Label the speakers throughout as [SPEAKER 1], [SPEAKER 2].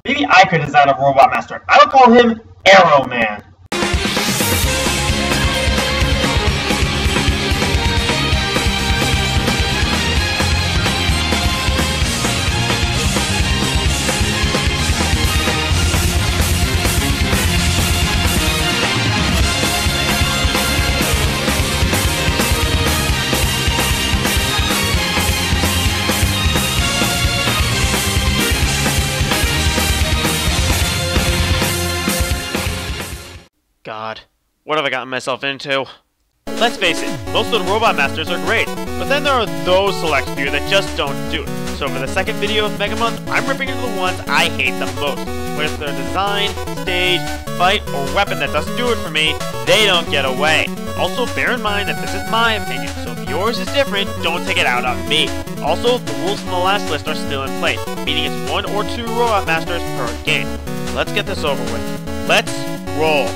[SPEAKER 1] maybe I could design a robot master. I would call him Aqua Man.
[SPEAKER 2] God, what have I gotten myself into? Let's face it, most of the Robot Masters are great, but then there are those select few that just don't do it. So for the second video of Mega Month, I'm ripping into the ones I hate the most. Whether it's their design, stage, fight, or weapon that doesn't do it for me, they don't get away. Also, bear in mind that this is my opinion, so if yours is different, don't take it out on me. Also, the rules from the last list are still in place, meaning it's 1 or 2 Robot Masters per game. Let's get this over with. Let's roll.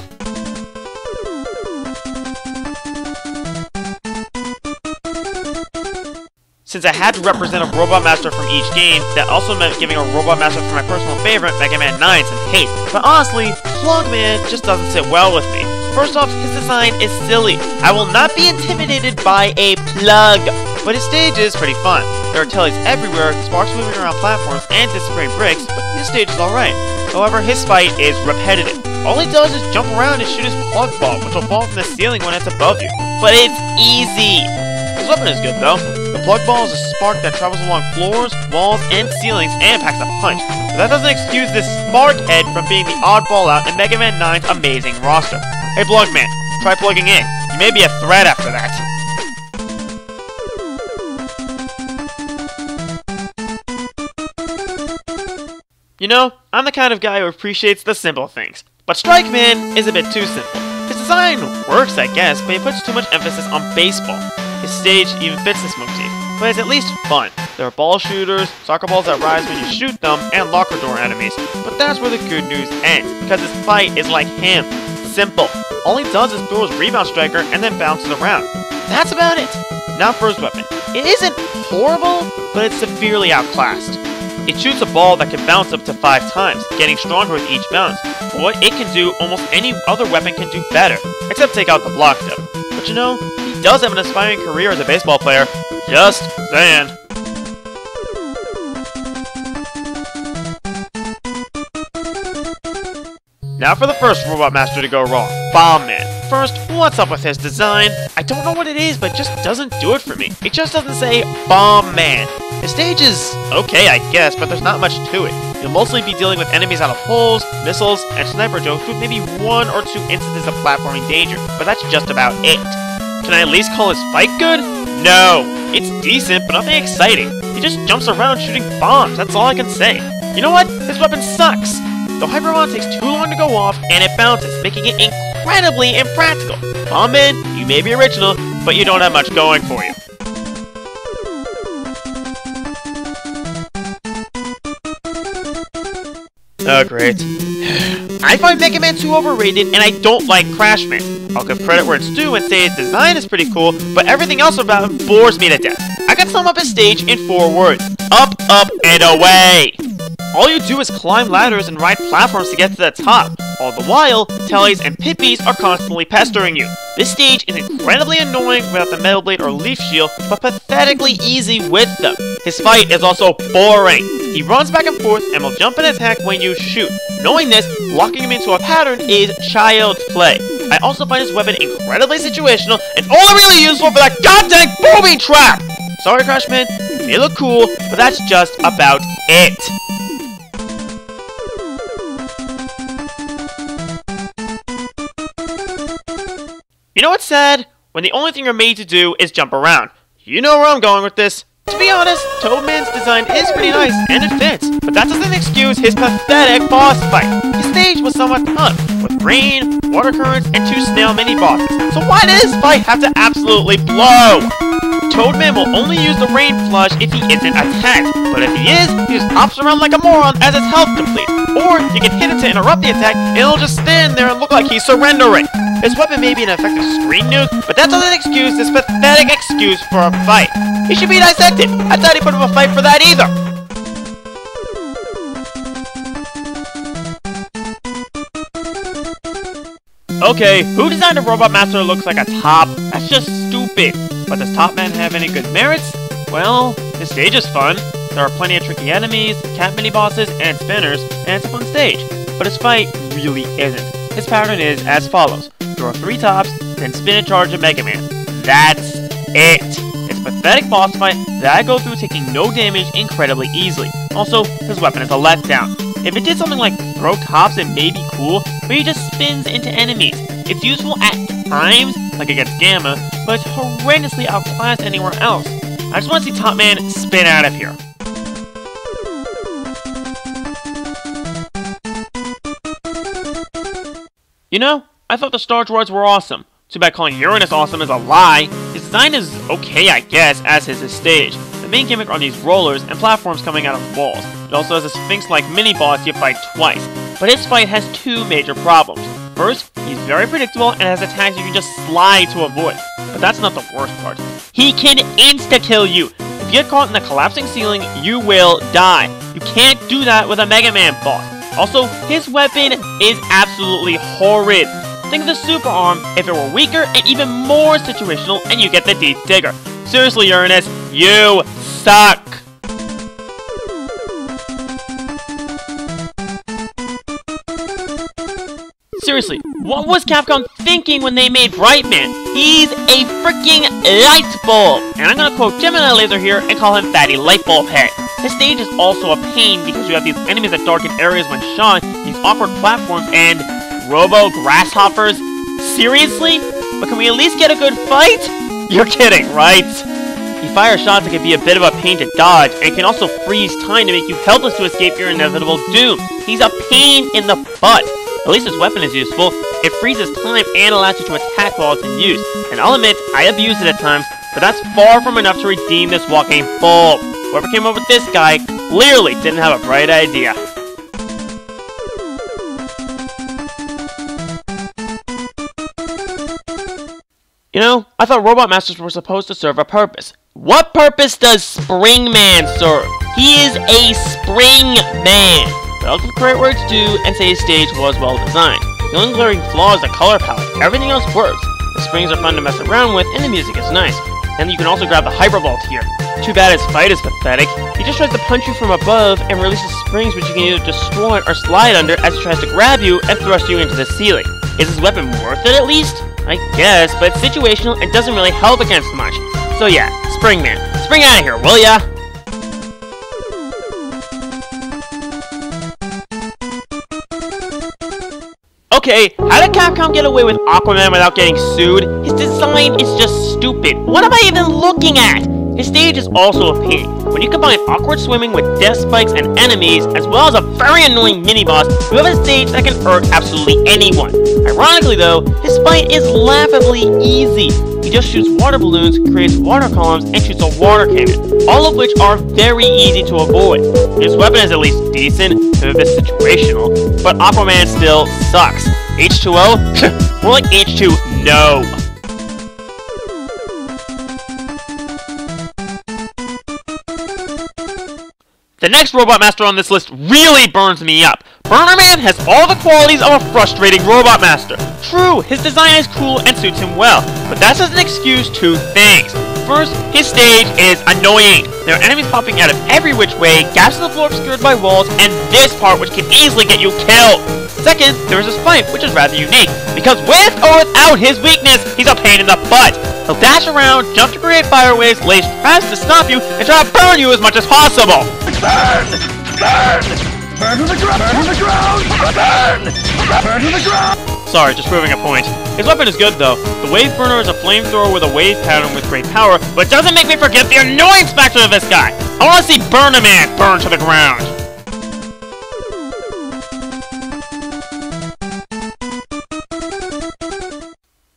[SPEAKER 2] Since I had to represent a Robot Master from each game, that also meant giving a Robot Master for my personal favorite, Mega Man 9, some hate. But honestly, Plug Man just doesn't sit well with me. First off, his design is silly. I will not be intimidated by a plug. But his stage is pretty fun. There are tellies everywhere, sparks moving around platforms, and disappearing bricks, but his stage is alright. However, his fight is repetitive. All he does is jump around and shoot his plug ball, which will fall from the ceiling when it's above you. But it's easy! His weapon is good though. The plug ball is a spark that travels along floors, walls, and ceilings and packs a punch. But that doesn't excuse this spark head from being the oddball out in Mega Man 9's amazing roster. Hey Plug Man, try plugging in. You may be a threat after that. You know, I'm the kind of guy who appreciates the simple things. But Strike Man is a bit too simple. His design works, I guess, but he puts too much emphasis on baseball. His stage even fits this motif, but it's at least fun. There are ball shooters, soccer balls that rise when you shoot them, and locker door enemies. But that's where the good news ends, because his fight is like him. Simple. All he does is throw his rebound striker and then bounces around. That's about it. Now for his weapon. It isn't horrible, but it's severely outclassed. It shoots a ball that can bounce up to 5 times, getting stronger with each bounce. What it can do, almost any other weapon can do better, except take out the block though. But you know, he does have an aspiring career as a baseball player. Just saying. Now for the first Robot Master to go wrong, Bomb Man. First, what's up with his design? I don't know what it is, but it just doesn't do it for me. It just doesn't say Bomb Man. His stage is okay, I guess, but there's not much to it. You'll mostly be dealing with enemies out of holes, missiles, and sniper jokes with maybe 1 or 2 instances of platforming danger, but that's just about it. Can I at least call his fight good? No! It's decent, but nothing exciting. He just jumps around shooting bombs, that's all I can say. You know what? His weapon sucks! The Hyper Bomb takes too long to go off, and it bounces, making it incredibly impractical. Bomb Man, you may be original, but you don't have much going for you. Oh, great. I find Mega Man 2 overrated, and I don't like Crash Man. I'll give credit where it's due and say his design is pretty cool, but everything else about him bores me to death. I can sum up his stage in 4 words. Up, up, and away! All you do is climb ladders and ride platforms to get to the top. All the while, Tellies and Pippies are constantly pestering you. This stage is incredibly annoying without the Metal Blade or Leaf Shield, but pathetically easy with them. His fight is also boring. He runs back and forth and will jump and attack when you shoot. Knowing this, locking him into a pattern is child's play. I also find his weapon incredibly situational and only really useful for that goddamn booby trap! Sorry, Crash Man, you may look cool, but that's just about it. You know what's sad? When the only thing you're made to do is jump around. You know where I'm going with this. To be honest, Toadman's design is pretty nice, and it fits, but that doesn't excuse his pathetic boss fight. His stage was somewhat fun, with rain, water currents, and 2 snail mini-bosses, so why does his fight have to absolutely blow? Toadman will only use the rain flush if he isn't attacked, but if he is, he just hops around like a moron as his health depletes. Or you can hit it to interrupt the attack, and it'll just stand there and look like he's surrendering. His weapon may be an effective screen nuke, but that doesn't excuse this pathetic excuse for a fight. He should be dissected. I thought he put up a fight for that either. Okay, who designed a Robot Master that looks like a top? That's just stupid. But does Top Man have any good merits? Well, his stage is fun. There are plenty of tricky enemies, cat mini-bosses, and spinners, and it's a fun stage. But his fight really isn't. His pattern is as follows. Throw 3 tops, then spin and charge a Mega Man. That's it! It's a pathetic boss fight that I go through taking no damage incredibly easily. Also, his weapon is a letdown. If it did something like throw tops, it may be cool, but he just spins into enemies. It's useful at times, like against Gamma, but it's horrendously outclassed anywhere else. I just want to see Top Man spin out of here. You know, I thought the Star Droids were awesome. Too bad calling Uranus awesome is a lie. His design is okay, I guess, as is his stage. The main gimmick are these rollers and platforms coming out of walls. It also has a Sphinx-like mini-boss you fight twice. But his fight has 2 major problems. First, he's very predictable and has attacks you can just slide to avoid. But that's not the worst part. He can insta-kill you! If you get caught in the collapsing ceiling, you will die. You can't do that with a Mega Man boss. Also, his weapon is absolutely horrid. Think of the Super Arm if it were weaker and even more situational and you get the Deep Digger. Seriously, Uranus, you suck! Seriously, what was Capcom thinking when they made Brightman? He's a freaking light bulb! And I'm gonna quote Gemini Laser here and call him Fatty Lightbulb Head. His stage is also a pain because you have these enemies that darken areas when shot, these awkward platforms, and robo-grasshoppers? Seriously? But can we at least get a good fight? You're kidding, right? He fires shots that can be a bit of a pain to dodge, and can also freeze time to make you helpless to escape your inevitable doom. He's a pain in the butt. At least his weapon is useful. It freezes time and allows you to attack while it's in use. And I'll admit, I abuse it at times, but that's far from enough to redeem this walking bulb. Whoever came up with this guy clearly didn't have a bright idea. You know, I thought Robot Masters were supposed to serve a purpose. What purpose does Spring Man serve? He is a Spring Man! But I'll give credit where it's due and say his stage was well designed. The only glaring flaw is the color palette. Everything else works. The springs are fun to mess around with, and the music is nice. And you can also grab the Hypervolt here. Too bad his fight is pathetic. He just tries to punch you from above and releases springs which you can either destroy or slide under as he tries to grab you and thrust you into the ceiling. Is his weapon worth it at least? I guess, but it's situational and doesn't really help against much. So yeah, Spring Man, spring out of here, will ya? Okay, how did Capcom get away with Aqua Man without getting sued? His design is just stupid. What am I even looking at? His stage is also a pain. When you combine awkward swimming with death spikes and enemies, as well as a very annoying mini-boss, you have a stage that can hurt absolutely anyone. Ironically though, his fight is laughably easy. He just shoots water balloons, creates water columns, and shoots a water cannon, all of which are very easy to avoid. His weapon is at least decent, if it's situational, but Aqua Man still sucks. H2O? More like H2 no. The next Robot Master on this list really burns me up. Burner Man has all the qualities of a frustrating Robot Master. True, his design is cool and suits him well, but that doesn't excuse 2 things. First, his stage is annoying. There are enemies popping out of every which way, gaps in the floor obscured by walls, and this part which can easily get you killed. Second, there is his fight, which is rather unique, because with or without his weakness, he's a pain in the butt. He'll dash around, jump to create fire waves, lace traps to stop you, and try to burn you as much as possible.
[SPEAKER 1] Burn! Burn! Burn to the ground! Burn to the ground! Burn! Burn to the ground!
[SPEAKER 2] Sorry, just proving a point. His weapon is good though. The Wave Burner is a flamethrower with a wave pattern with great power, but it doesn't make me forget the annoyance factor of this guy. I want to see Burner Man burn to the ground.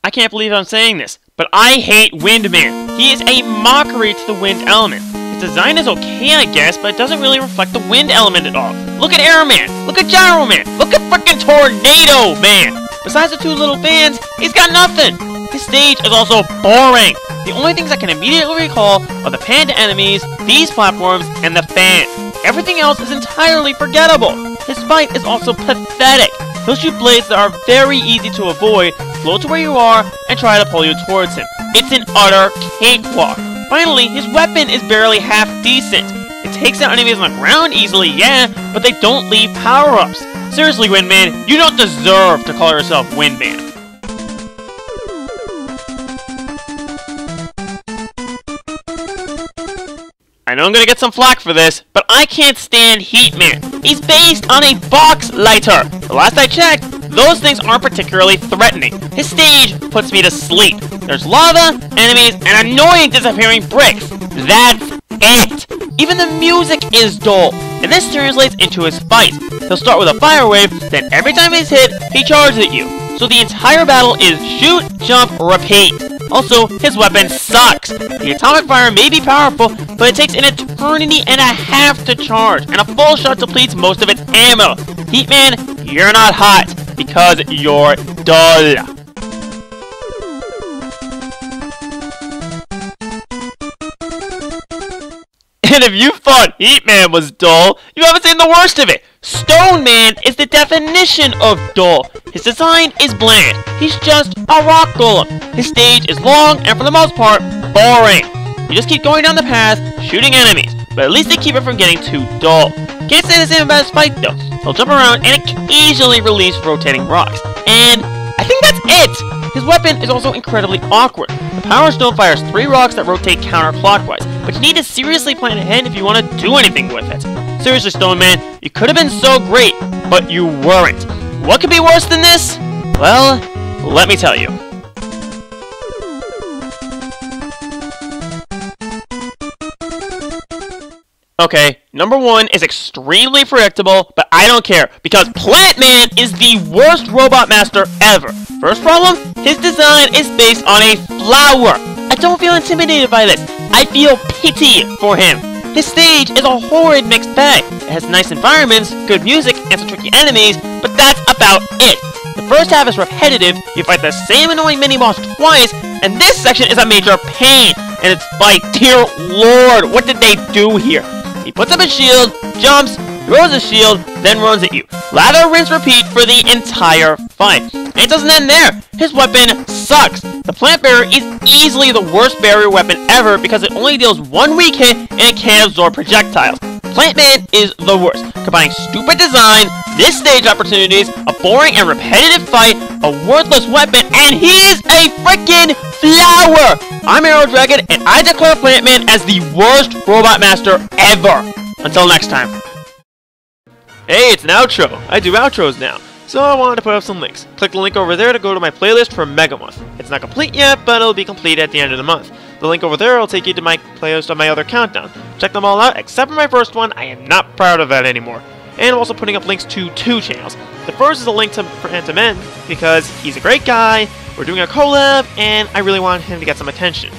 [SPEAKER 2] I can't believe I'm saying this, but I hate Windman. He is a mockery to the wind element. His design is okay, I guess, but it doesn't really reflect the wind element at all. Look at Airman, look at Gyro Man, look at frickin' Tornado Man! Besides the 2 little fans, he's got nothing! His stage is also boring! The only things I can immediately recall are the panda enemies, these platforms, and the fans. Everything else is entirely forgettable. His fight is also pathetic. he'll shoot blades that are very easy to avoid, float to where you are, and try to pull you towards him. It's an utter cakewalk. Finally, his weapon is barely half decent. It takes out enemies on the ground easily, yeah, but they don't leave power-ups. Seriously, Windman, you don't deserve to call yourself Windman. I know I'm gonna get some flack for this, but I can't stand Heatman. He's based on a box lighter. The last I checked, those things aren't particularly threatening. His stage puts me to sleep. There's lava, enemies, and annoying disappearing bricks. That's it! Even the music is dull, and this translates into his fights. He'll start with a fire wave, then every time he's hit, he charges at you. So the entire battle is shoot, jump, repeat. Also, his weapon sucks. The atomic fire may be powerful, but it takes an eternity and a half to charge, and a full shot depletes most of its ammo. Heatman, you're not hot, because you're dull. And if you thought Heatman was dull, you haven't seen the worst of it. Stone Man is the definition of dull. His design is bland. He's just a rock golem. His stage is long and for the most part, boring. You just keep going down the path, shooting enemies, but at least they keep it from getting too dull. Can't say the same about his fight though. He'll jump around and occasionally release rotating rocks. And I think that's it! His weapon is also incredibly awkward. The Power Stone fires 3 rocks that rotate counterclockwise, but you need to seriously plan ahead if you want to do anything with it. Seriously, Stone Man, you could have been so great, but you weren't. What could be worse than this? Well, let me tell you. Okay, number 1 is extremely predictable, but I don't care, because Plant Man is the worst robot master ever. First problem, his design is based on a flower. I don't feel intimidated by this. I feel pity for him. His stage is a horrid mixed bag. It has nice environments, good music, and some tricky enemies, but that's about it. The first half is repetitive, you fight the same annoying mini-boss twice, and this section is a major pain. And it's like, dear lord, what did they do here? He puts up a shield, jumps, throws a shield, then runs at you. Lather, rinse, repeat for the entire fight. And it doesn't end there. His weapon sucks. The Plant Barrier is easily the worst barrier weapon ever because it only deals 1 weak hit and it can't absorb projectiles. Plant Man is the worst, combining stupid design, missed stage opportunities, a boring and repetitive fight, a worthless weapon, and he's a freaking flower! I'm Arrow Dragon, and I declare Plant Man as the worst robot master ever! Until next time. Hey, it's an outro! I do outros now, so I wanted to put up some links. Click the link over there to go to my playlist for Mega Month. It's not complete yet, but it'll be complete at the end of the month. The link over there will take you to my playlist of my other countdown. Check them all out, except for my first one. I am not proud of that anymore. And I'm also putting up links to 2 channels. The first is a link to Phantom Men, because he's a great guy, we're doing a collab, and I really want him to get some attention.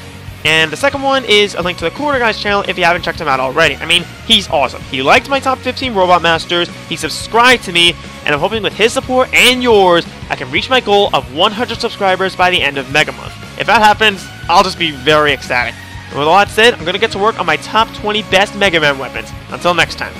[SPEAKER 2] And the second one is a link to the Cooler Guys channel if you haven't checked him out already. I mean, he's awesome. He liked my top 15 Robot Masters, he subscribed to me, and I'm hoping with his support and yours, I can reach my goal of 100 subscribers by the end of Mega Month. If that happens, I'll just be very ecstatic. And with all that said, I'm going to get to work on my top 20 best Mega Man weapons. Until next time.